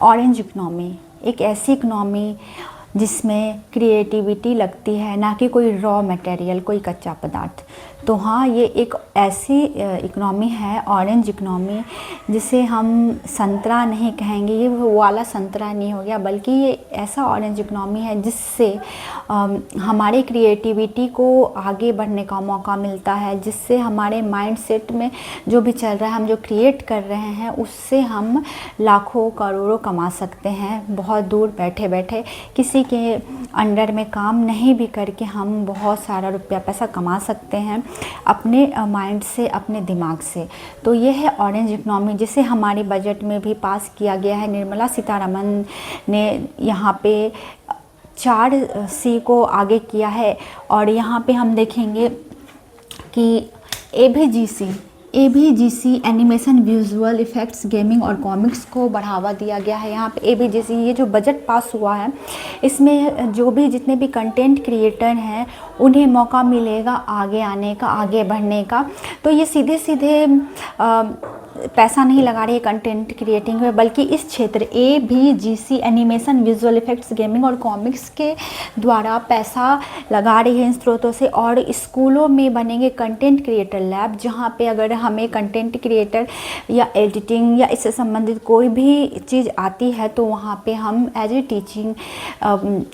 Orange economy एक ऐसी economy जिसमें क्रिएटिविटी लगती है, ना कि कोई रॉ मटेरियल, कोई कच्चा पदार्थ। तो हाँ, ये एक ऐसी इकनॉमी है ऑरेंज इकनॉमी जिसे हम संतरा नहीं कहेंगे, ये वो वाला संतरा नहीं हो गया, बल्कि ये ऐसा ऑरेंज इकनॉमी है जिससे हमारे क्रिएटिविटी को आगे बढ़ने का मौका मिलता है, जिससे हमारे माइंडसेट में जो भी चल रहा है, हम जो क्रिएट कर रहे हैं, उससे हम लाखों करोड़ों कमा सकते हैं बहुत दूर बैठे बैठे। किसी के अंडर में काम नहीं भी करके हम बहुत सारा रुपया पैसा कमा सकते हैं अपने माइंड से, अपने दिमाग से। तो ये है ऑरेंज इकनॉमी, जिसे हमारे बजट में भी पास किया गया है। निर्मला सीतारमन ने यहाँ पे 4C को आगे किया है। और यहाँ पे हम देखेंगे कि ABGC animation, visual effects, gaming और कॉमिक्स को बढ़ावा दिया गया है। यहाँ पे ABGC ये जो बजट पास हुआ है, इसमें जो भी जितने भी कंटेंट क्रिएटर हैं उन्हें मौका मिलेगा आगे आने का, आगे बढ़ने का। तो ये सीधे सीधे पैसा नहीं लगा रही है कंटेंट क्रिएटिंग में, बल्कि इस क्षेत्र ABGC animation, visual effects, gaming और कॉमिक्स के द्वारा पैसा लगा रही है इन स्रोतों से। और स्कूलों में बनेंगे कंटेंट क्रिएटर लैब, जहाँ पे अगर हमें कंटेंट क्रिएटर या एडिटिंग या इससे संबंधित कोई भी चीज़ आती है तो वहाँ पे हम एज ए टीचिंग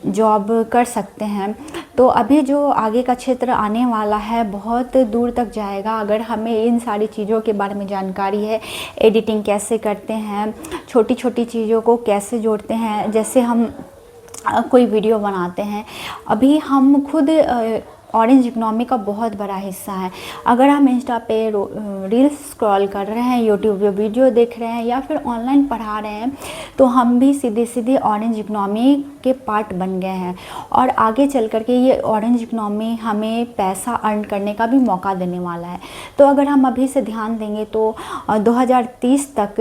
जॉब कर सकते हैं। तो अभी जो आगे का क्षेत्र आने वाला है बहुत दूर तक जाएगा अगर हमें इन सारी चीज़ों के बारे में जानकारी है। एडिटिंग कैसे करते हैं, छोटी छोटी चीज़ों को कैसे जोड़ते हैं, जैसे हम कोई वीडियो बनाते हैं, अभी हम खुद ऑरेंज इकनॉमी का बहुत बड़ा हिस्सा है। अगर हम इंस्टा पे रील्स स्क्रॉल कर रहे हैं, यूट्यूब पे वीडियो देख रहे हैं या फिर ऑनलाइन पढ़ा रहे हैं, तो हम भी सीधे सीधे ऑरेंज इकनॉमी के पार्ट बन गए हैं। और आगे चल कर के ये ऑरेंज इकनॉमी हमें पैसा अर्न करने का भी मौका देने वाला है। तो अगर हम अभी से ध्यान देंगे तो 2030 तक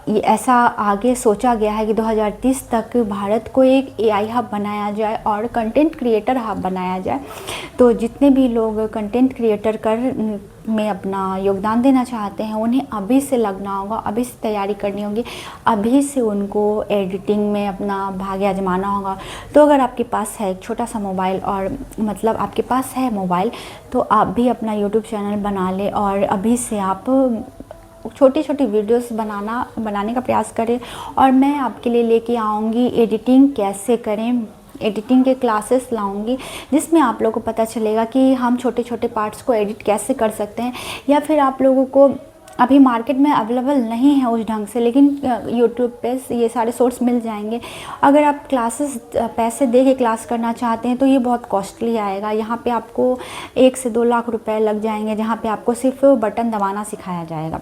ये ऐसा आगे सोचा गया है कि 2030 तक भारत को एक AI हब बनाया जाए और कंटेंट क्रिएटर हब बनाया जाए। तो जितने भी लोग कंटेंट क्रिएटर में अपना योगदान देना चाहते हैं उन्हें अभी से लगना होगा, अभी से तैयारी करनी होगी, अभी से उनको एडिटिंग में अपना भाग्य आजमाना होगा। तो अगर आपके पास है एक छोटा सा मोबाइल, और मतलब आपके पास है मोबाइल, तो आप भी अपना यूट्यूब चैनल बना लें और अभी से आप छोटी छोटी वीडियोस बनाने का प्रयास करें। और मैं आपके लिए लेके आऊँगी एडिटिंग कैसे करें, एडिटिंग के क्लासेस लाऊंगी, जिसमें आप लोगों को पता चलेगा कि हम छोटे छोटे पार्ट्स को एडिट कैसे कर सकते हैं। या फिर आप लोगों को अभी मार्केट में अवेलेबल नहीं है उस ढंग से, लेकिन यूट्यूब पे ये सारे सोर्स मिल जाएंगे। अगर आप क्लासेस पैसे दे के क्लास करना चाहते हैं तो ये बहुत कॉस्टली आएगा। यहाँ पे आपको 1 से 2 लाख रुपए लग जाएंगे, जहाँ पे आपको सिर्फ बटन दबाना सिखाया जाएगा।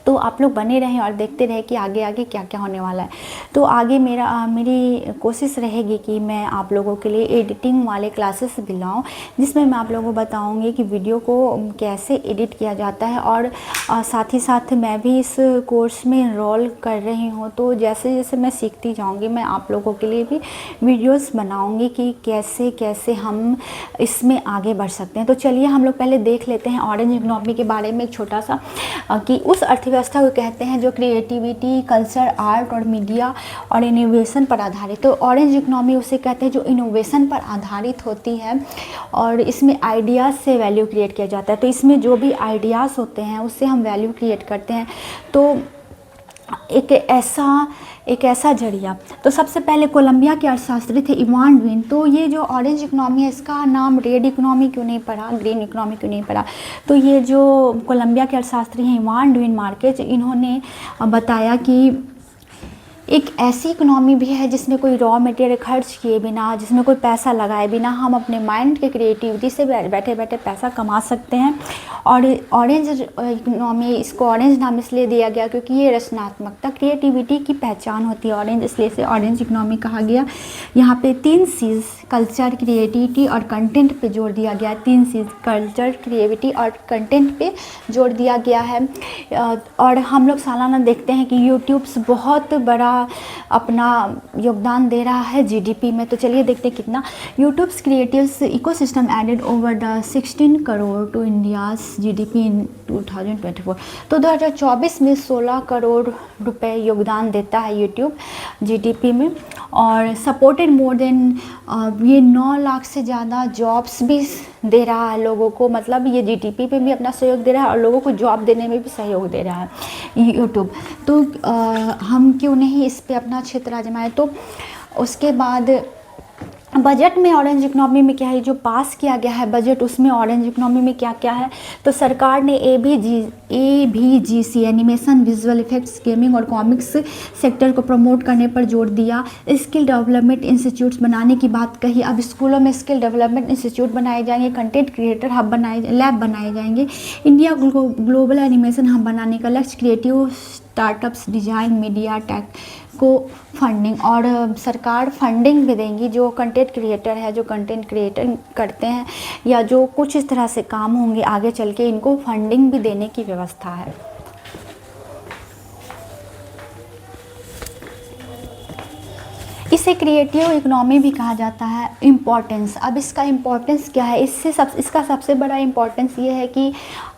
तो आप लोग बने रहें और देखते रहें कि आगे आगे क्या क्या होने वाला है। तो आगे मेरी कोशिश रहेगी कि मैं आप लोगों के लिए एडिटिंग वाले क्लासेस भी लाऊं, जिसमें मैं आप लोगों को बताऊंगी कि वीडियो को कैसे एडिट किया जाता है। और साथ ही साथ मैं भी इस कोर्स में एनरोल कर रही हूं, तो जैसे जैसे मैं सीखती जाऊंगी मैं आप लोगों के लिए भी वीडियोस बनाऊंगी कि कैसे कैसे हम इसमें आगे बढ़ सकते हैं। तो चलिए हम लोग पहले देख लेते हैं ऑरेंज इकनॉमी के बारे में एक छोटा सा, कि उस अर्थव्यवस्था को कहते हैं जो क्रिएटिविटी, कल्चर, आर्ट और मीडिया और इनोवेशन पर आधारित। तो ऑरेंज इकनॉमी उसे कहते हैं जो इनोवेशन पर आधारित होती है और इसमें आइडियाज़ से वैल्यू क्रिएट किया जाता है। तो इसमें जो भी आइडियाज़ होते हैं उससे हम वैल्यू क्रिएट करते हैं। तो एक ऐसा जरिया। तो सबसे पहले कोलंबिया के अर्थशास्त्री थे इवान ड्वीन। तो ये जो ऑरेंज इकनॉमी है इसका नाम रेड इकनॉमी क्यों नहीं पड़ा, ग्रीन इकनॉमी क्यों नहीं पड़ा? तो ये जो कोलंबिया के अर्थशास्त्री हैं इवान ड्वीन मार्केज, इन्होंने बताया कि एक ऐसी इकनॉमी भी है जिसमें कोई रॉ मटेरियल खर्च किए बिना, जिसमें कोई पैसा लगाए बिना हम अपने माइंड के क्रिएटिविटी से बैठे बैठे पैसा कमा सकते हैं। और ऑरेंज इकनॉमी, इसको ऑरेंज नाम इसलिए दिया गया क्योंकि ये रचनात्मकता, क्रिएटिविटी की पहचान होती है ऑरेंज, इसलिए इसे ऑरेंज इकनॉमी कहा गया। यहाँ पे 3 चीज़, कल्चर, क्रिएटिविटी और कंटेंट पे जोर दिया गया है। 3 चीज़, कल्चर, क्रिएटिविटी और कंटेंट पे जोर दिया गया है। और हम लोग सालाना देखते हैं कि यूट्यूब बहुत बड़ा बड़ा अपना योगदान दे रहा है जीडीपी में। तो चलिए देखते हैं कितना। YouTube's creatives ecosystem added over the 16 crore to India's GDP in 2024। तो 2024 में 16 करोड़ रुपए योगदान देता है यूट्यूब जीडीपी में, और सपोर्टेड मोर देन ये 9 लाख से ज़्यादा जॉब्स भी दे रहा है लोगों को। मतलब ये जीडीपी पे भी अपना सहयोग दे रहा है और लोगों को जॉब देने में भी सहयोग दे रहा है यूट्यूब। तो हम क्यों नहीं इस पे अपना क्षेत्र आजमाएं। तो उसके बाद बजट में ऑरेंज इकनॉमी में क्या है, जो पास किया गया है बजट, उसमें ऑरेंज इकनॉमी में क्या क्या है। तो सरकार ने AVGC animation, visual effects, gaming और कॉमिक्स सेक्टर को प्रमोट करने पर जोर दिया। स्किल डेवलपमेंट इंस्टीट्यूट्स बनाने की बात कही। अब स्कूलों में स्किल डेवलपमेंट इंस्टीट्यूट बनाए जाएंगे, कंटेंट क्रिएटर हब लैब बनाए जाएंगे। इंडिया ग्लोबल एनिमेशन हब बनाने का लक्ष्य। Creative startups, design, media, tech को फंडिंग, और सरकार फंडिंग भी देंगी जो कंटेंट क्रिएटर है, जो कंटेंट क्रिएटर करते हैं या जो कुछ इस तरह से काम होंगे आगे चल के, इनको फंडिंग भी देने की व्यवस्था है। इसे क्रिएटिव इकोनॉमी भी कहा जाता है। इम्पॉर्टेंस, अब इसका इम्पॉर्टेंस क्या है, इसका सबसे बड़ा इम्पॉर्टेंस ये है कि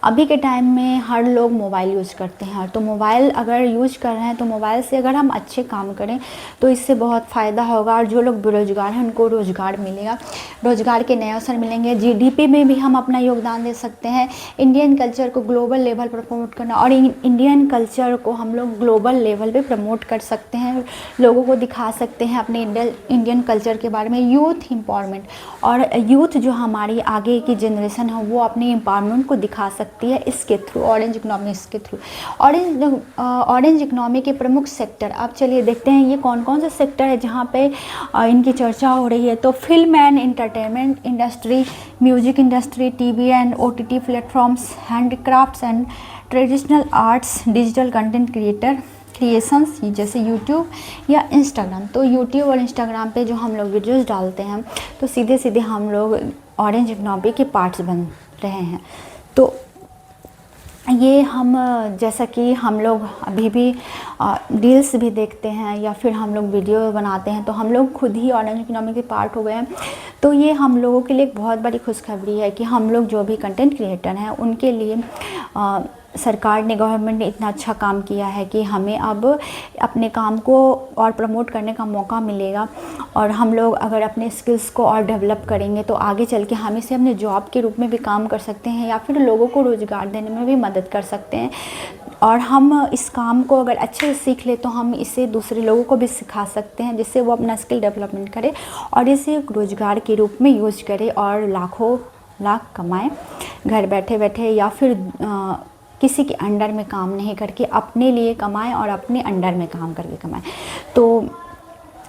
अभी के टाइम में हर लोग मोबाइल यूज़ करते हैं। तो मोबाइल अगर यूज़ कर रहे हैं तो मोबाइल से अगर हम अच्छे काम करें तो इससे बहुत फ़ायदा होगा, और जो लोग बेरोज़गार हैं उनको रोज़गार मिलेगा, रोज़गार के नए अवसर मिलेंगे। जीडीपी में भी हम अपना योगदान दे सकते हैं। इंडियन कल्चर को ग्लोबल लेवल पर प्रमोट करना, और इंडियन कल्चर को हम लोग ग्लोबल लेवल पे प्रमोट कर सकते हैं, लोगों को दिखा सकते हैं अपने इंडियन कल्चर के बारे में। यूथ एम्पावरमेंट, और यूथ जो हमारी आगे की जनरेशन है वो अपने एम्पावरमेंट को दिखा सकती है इसके थ्रू, ऑरेंज इकोनॉमिक्स के थ्रू। ऑरेंज इकोनॉमी के प्रमुख सेक्टर, अब चलिए देखते हैं ये कौन कौन से सेक्टर है जहाँ पे इनकी चर्चा हो रही है। तो film and entertainment industry, music industry, TV and OTT platforms, handicrafts and traditional arts, digital content creations जैसे यूट्यूब या इंस्टाग्राम। तो यूट्यूब और इंस्टाग्राम पे जो हम लोग वीडियोस डालते हैं तो सीधे सीधे हम लोग ऑरेंज इकोनॉमी के पार्ट्स बन रहे हैं। तो ये हम जैसा कि हम लोग अभी भी रील्स भी देखते हैं या फिर हम लोग वीडियो बनाते हैं तो हम लोग खुद ही ऑरेंज इकोनॉमी के पार्ट हो गए हैं। तो ये हम लोगों के लिए एक बहुत बड़ी खुशखबरी है कि हम लोग जो भी कंटेंट क्रिएटर हैं उनके लिए सरकार ने, गवर्नमेंट ने इतना अच्छा काम किया है कि हमें अब अपने काम को और प्रमोट करने का मौका मिलेगा। और हम लोग अगर अपने स्किल्स को और डेवलप करेंगे तो आगे चल के हम इसे अपने जॉब के रूप में भी काम कर सकते हैं या फिर लोगों को रोज़गार देने में भी मदद कर सकते हैं। और हम इस काम को अगर अच्छे से सीख ले तो हम इसे दूसरे लोगों को भी सिखा सकते हैं जिससे वो अपना स्किल डेवलपमेंट करे और इसे रोज़गार के रूप में यूज करे और लाखों लाख कमाए घर बैठे बैठे, या फिर किसी के अंडर में काम नहीं करके अपने लिए कमाएं और अपने अंडर में काम करके कमाएं। तो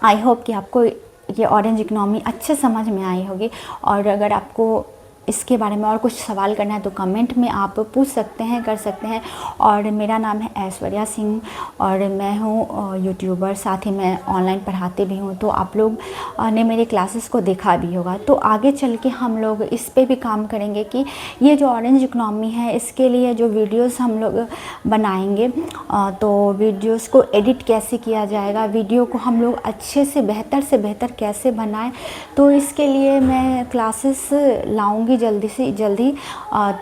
आई होप कि आपको ये ऑरेंज इकोनॉमी अच्छे समझ में आई होगी। और अगर आपको इसके बारे में और कुछ सवाल करना है तो कमेंट में आप पूछ सकते हैं, कर सकते हैं। और मेरा नाम है ऐश्वर्या सिंह और मैं हूँ यूट्यूबर, साथ ही मैं ऑनलाइन पढ़ाती भी हूँ। तो आप लोग ने मेरे क्लासेस को देखा भी होगा। तो आगे चल के हम लोग इस पे भी काम करेंगे कि ये जो ऑरेंज इकोनॉमी है इसके लिए जो वीडियोस हम लोग बनाएंगे तो वीडियोस को एडिट कैसे किया जाएगा, वीडियो को हम लोग अच्छे से बेहतर कैसे बनाएं, तो इसके लिए मैं क्लासेस लाऊंगी जल्दी से जल्दी।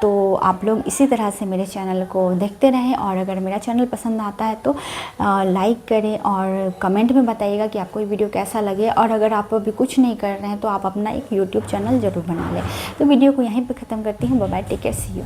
तो आप लोग इसी तरह से मेरे चैनल को देखते रहें और अगर मेरा चैनल पसंद आता है तो लाइक करें और कमेंट में बताइएगा कि आपको ये वीडियो कैसा लगे। और अगर आप अभी कुछ नहीं कर रहे हैं तो आप अपना एक यूट्यूब चैनल ज़रूर बना लें। तो वीडियो को यहीं पे ख़त्म करती हूँ। Bye bye, take care, see you.